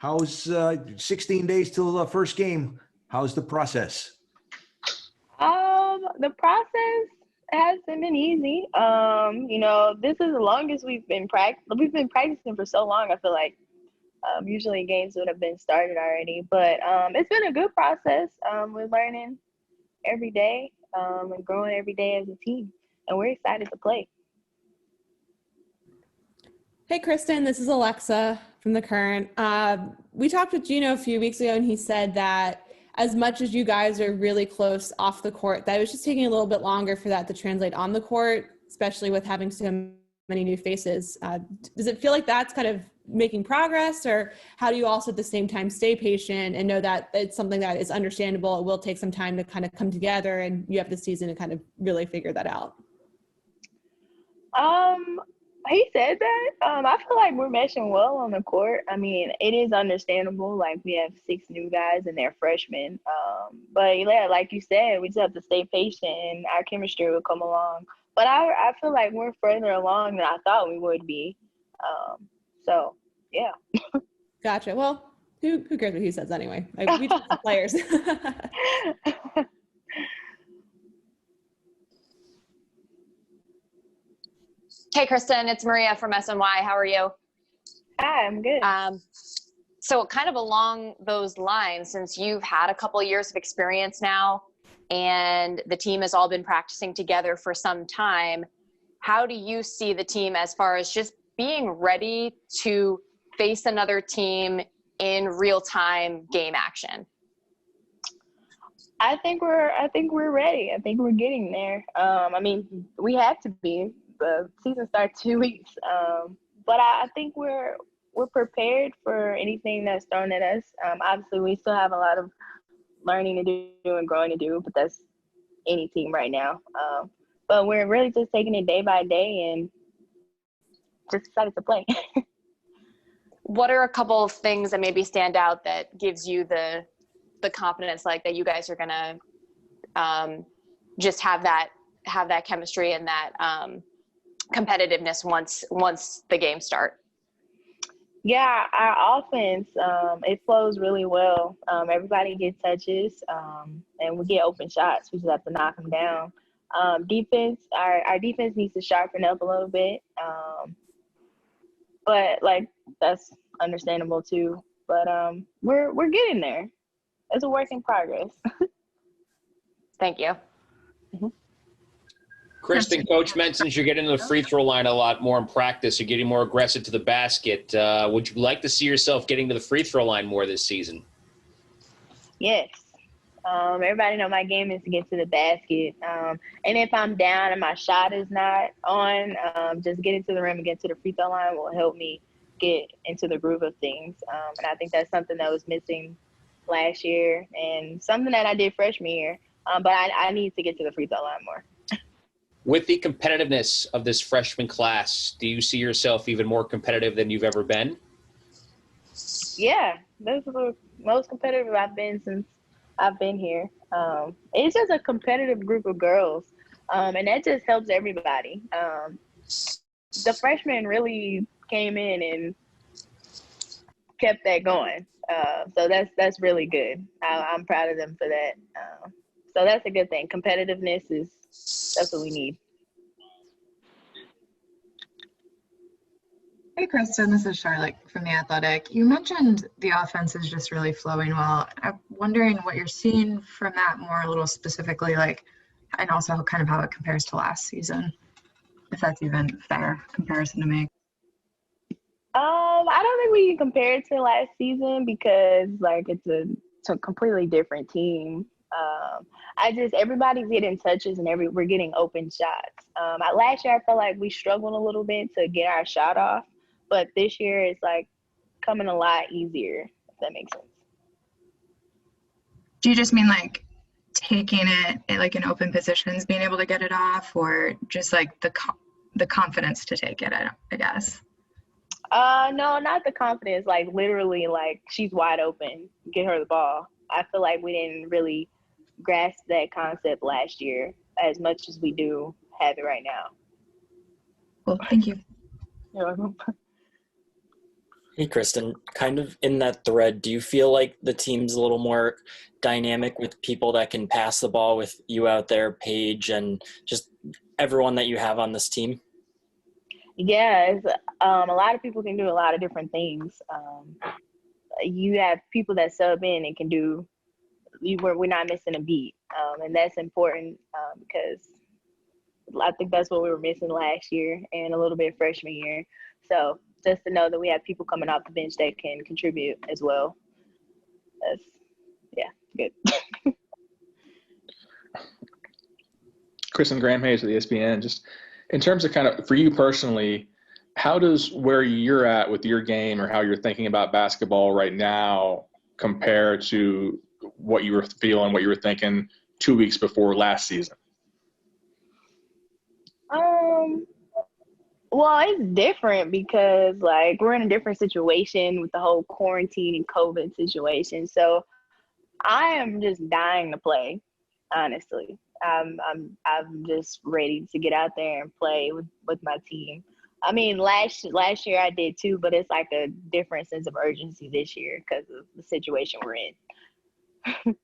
How's 16 days till the first game? How's the process? The process hasn't been easy. This is the longest we've been practicing for so long. I feel like usually games would have been started already, but it's been a good process. We're learning every day and growing every day as a team, and we're excited to play. Hey, Christyn, this is Alexa from The Current. We talked with Gino a few weeks ago, and he said that as much as you guys are really close off the court, that it was just taking a little bit longer for that to translate on the court, especially with having so many new faces. Does it feel like that's kind of making progress, or how do you also at the same time stay patient and know that it's something that is understandable? It will take some time to kind of come together, and you have the season to kind of really figure that out. He said that. I feel like we're meshing well on the court. I mean, it is understandable. Like, we have 6 new guys and they're freshmen. But yeah, like you said, we just have to stay patient and our chemistry will come along. But I feel like we're further along than I thought we would be. So yeah. Gotcha. Well, who cares what he says anyway? We just the players. Hey, Christyn, it's Maria from SNY. How are you? Hi, I'm good. So kind of along those lines, since you've had a couple of years of experience now and the team has all been practicing together for some time, how do you see the team as far as just being ready to face another team in real-time game action? I think we're ready. I think we're getting there. I mean, we have to be. The season starts 2 weeks, but I think we're prepared for anything that's thrown at us. Obviously, we still have a lot of learning to do and growing to do, but that's any team right now. But we're really just taking it day by day and just excited to play. What are a couple of things that maybe stand out that gives you the confidence, like that you guys are gonna just have that chemistry and that competitiveness once the games start? Yeah, our offense, it flows really well. Everybody gets touches, and we get open shots. We just have to knock them down. Defense, our defense needs to sharpen up a little bit, but like that's understandable too. But we're getting there. It's a work in progress. Thank you. Mm-hmm. Christyn, Coach mentions you're getting to the free throw line a lot more in practice. You're getting more aggressive to the basket. Would you like to see yourself getting to the free throw line more this season? Yes. Everybody know my game is to get to the basket. And if I'm down and my shot is not on, just getting to the rim and get to the free throw line will help me get into the groove of things. And I think that's something that was missing last year and something that I did freshman year. But I need to get to the free throw line more. With the competitiveness of this freshman class, do you see yourself even more competitive than you've ever been? Yeah, this is the most competitive I've been since I've been here. It's just a competitive group of girls, and that just helps everybody. The freshmen really came in and kept that going, so that's really good. I'm proud of them for that. So that's a good thing. Competitiveness that's what we need. Hey, Christyn, this is Charlotte from The Athletic. You mentioned the offense is just really flowing well. I'm wondering what you're seeing from that more a little specifically, and also kind of how it compares to last season, if that's even fair comparison to make. I don't think we can compare it to last season because it's a completely different team. Everybody's getting touches and we're getting open shots. Last year I felt like we struggled a little bit to get our shot off, but this year it's coming a lot easier, if that makes sense. Do you just mean taking it in open positions, being able to get it off, or just the confidence to take it, I guess? No, not the confidence, literally she's wide open, get her the ball. I feel like we didn't really grasp that concept last year as much as we do have it right now. Well, thank you. You're welcome. Hey, Kristen, kind of in that thread, do you feel like the team's a little more dynamic with people that can pass the ball with you out there, Paige, and just everyone that you have on this team? Yeah, a lot of people can do a lot of different things. You have people that sub in and can do. We're not missing a beat, and that's important because I think that's what we were missing last year and a little bit freshman year. So just to know that we have people coming off the bench that can contribute as well. That's good. Kristen Graham Hayes with ESPN. Just in terms of kind of for you personally, how does where you're at with your game or how you're thinking about basketball right now compare to what you were feeling, what you were thinking 2 weeks before last season? Well, it's different because like we're in a different situation with the whole quarantine and COVID situation. So I am just dying to play, honestly. I'm just ready to get out there and play with my team. I mean, last year I did too, but it's like a different sense of urgency this year because of the situation we're in.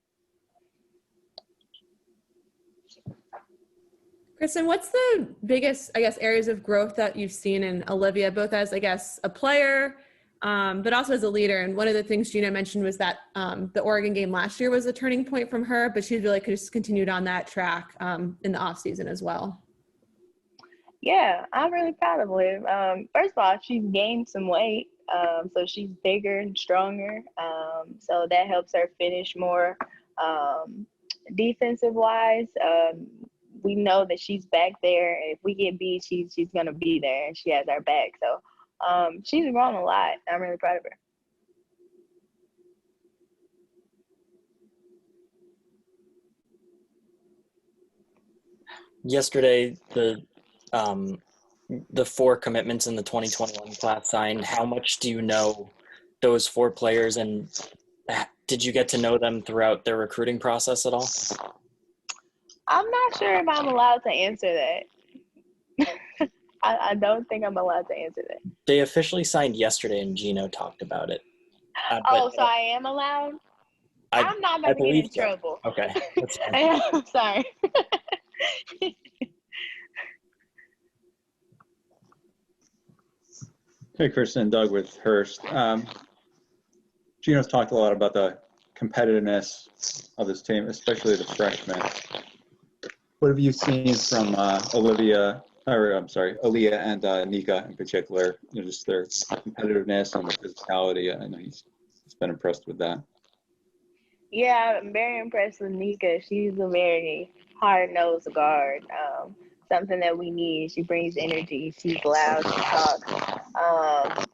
Kristen, what's the biggest, I guess, areas of growth that you've seen in Olivia, both as, I guess, a player, but also as a leader? And one of the things Gina mentioned was that the Oregon game last year was a turning point from her, but she really could have just continued on that track in the off season as well. Yeah, I'm really proud of Liv. First of all, she's gained some weight, so she's bigger and stronger. So that helps her finish more. Defensive wise, we know that she's back there, and if we get beat, she's gonna be there, and she has our back. So she's grown a lot. I'm really proud of her. Yesterday, the 4 commitments in the 2021 class signed. How much do you know those 4 players, and did you get to know them throughout their recruiting process at all? I'm not sure if I'm allowed to answer that. I don't think I'm allowed to answer that. They officially signed yesterday, and Gino talked about it. So I am allowed? I'm not going to get in trouble. Okay, that's fine. I'm sorry. Hey, Kristen, Doug with Hearst. Gino's talked a lot about the competitiveness of this team, especially the freshmen. What have you seen from Aaliyah and Nika in particular? Just their competitiveness and the physicality. I know he's been impressed with that. Yeah, I'm very impressed with Nika. She's a very hard-nosed guard. Something that we need. She brings energy. She's loud. She talks.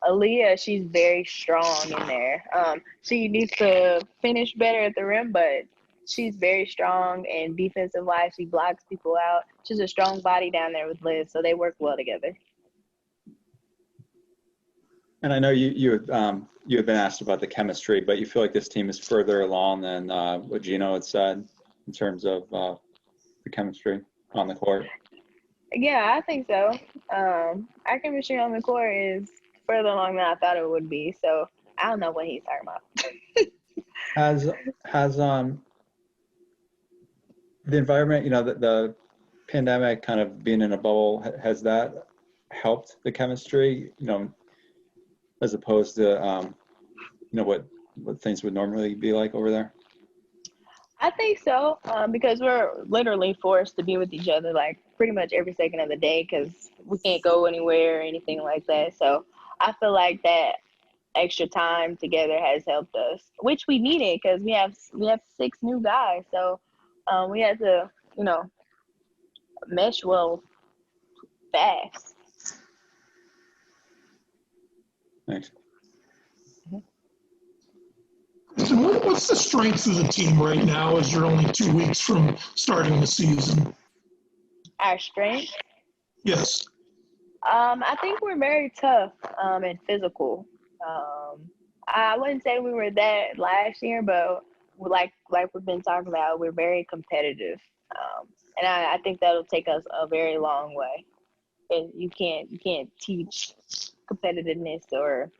Aaliyah, she's very strong in there. She needs to finish better at the rim, but she's very strong, and defensive-wise, she blocks people out. She's a strong body down there with Liz, so they work well together. And I know you had been asked about the chemistry, but you feel like this team is further along than what Gino had said in terms of the chemistry on the court. Yeah, I think so. Our chemistry on the court is further along than I thought it would be, so I don't know what he's talking about. Has the environment, the pandemic kind of being in a bubble, has that helped the chemistry, as opposed to, what things would normally be like over there? I think so, because we're literally forced to be with each other like pretty much every second of the day because we can't go anywhere or anything like that. So I feel like that extra time together has helped us, which we needed because we have 6 new guys. So we had to, mesh well fast. Thanks. So what's the strength of the team right now as you're only 2 weeks from starting the season? Our strength? Yes. I think we're very tough and physical. I wouldn't say we were that last year, but like we've been talking about, we're very competitive. And I think that'll take us a very long way. And you can't teach competitiveness or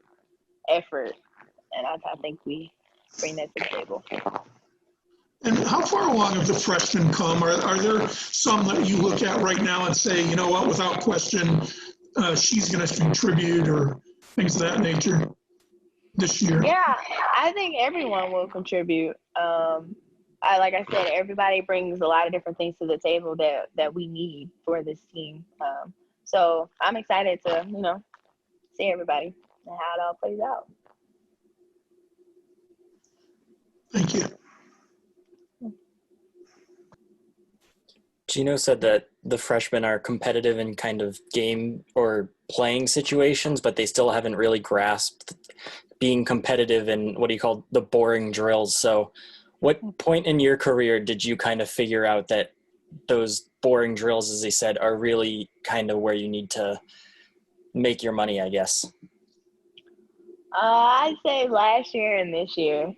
effort, and I think we bring that to the table. And how far along have the freshmen come? Are there some that you look at right now and say, you know what, without question, she's going to contribute, or things of that nature this year? Yeah, I think everyone will contribute. Like I said, everybody brings a lot of different things to the table that we need for this team. So I'm excited to, see everybody and how it all plays out. Thank you. Gino said that the freshmen are competitive in kind of game or playing situations, but they still haven't really grasped being competitive in what he called the boring drills. So what point in your career did you kind of figure out that those boring drills, as they said, are really kind of where you need to make your money, I guess? I'd say last year and this year.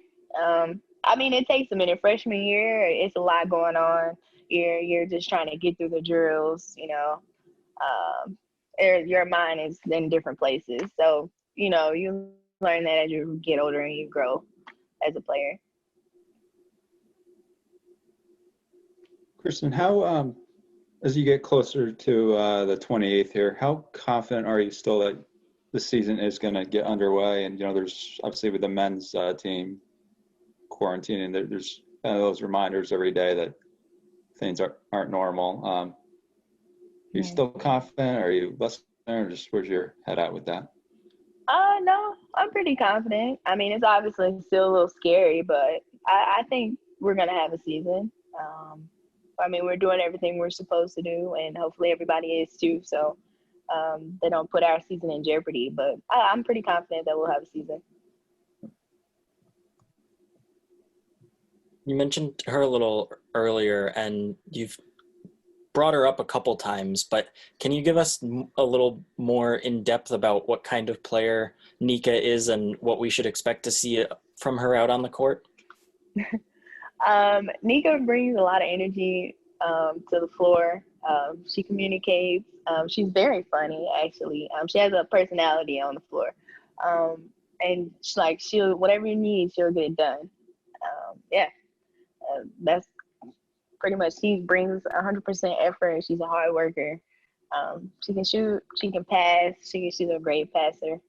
It takes a minute. Freshman year, it's a lot going on. You're just trying to get through the drills, your mind is in different places. So, you learn that as you get older and you grow as a player. Christyn, how, as you get closer to the 28th here, how confident are you still that the season is going to get underway? And, there's obviously with the men's team quarantining, there's kind of those reminders every day that things aren't normal. Are you still confident? Are you less confident, or just where's your head at with that? No, I'm pretty confident. It's obviously still a little scary, but I think we're going to have a season. We're doing everything we're supposed to do, and hopefully everybody is too. So they don't put our season in jeopardy, but I'm pretty confident that we'll have a season. You mentioned her a little earlier, and you've brought her up a couple times, but can you give us a little more in depth about what kind of player Nika is and what we should expect to see from her out on the court? Nika brings a lot of energy to the floor. She communicates. She's very funny, actually. She has a personality on the floor. And she'll whatever you need, she'll get it done. That's pretty much, she brings 100% effort. She's a hard worker. She can shoot, she can pass, she's a great passer.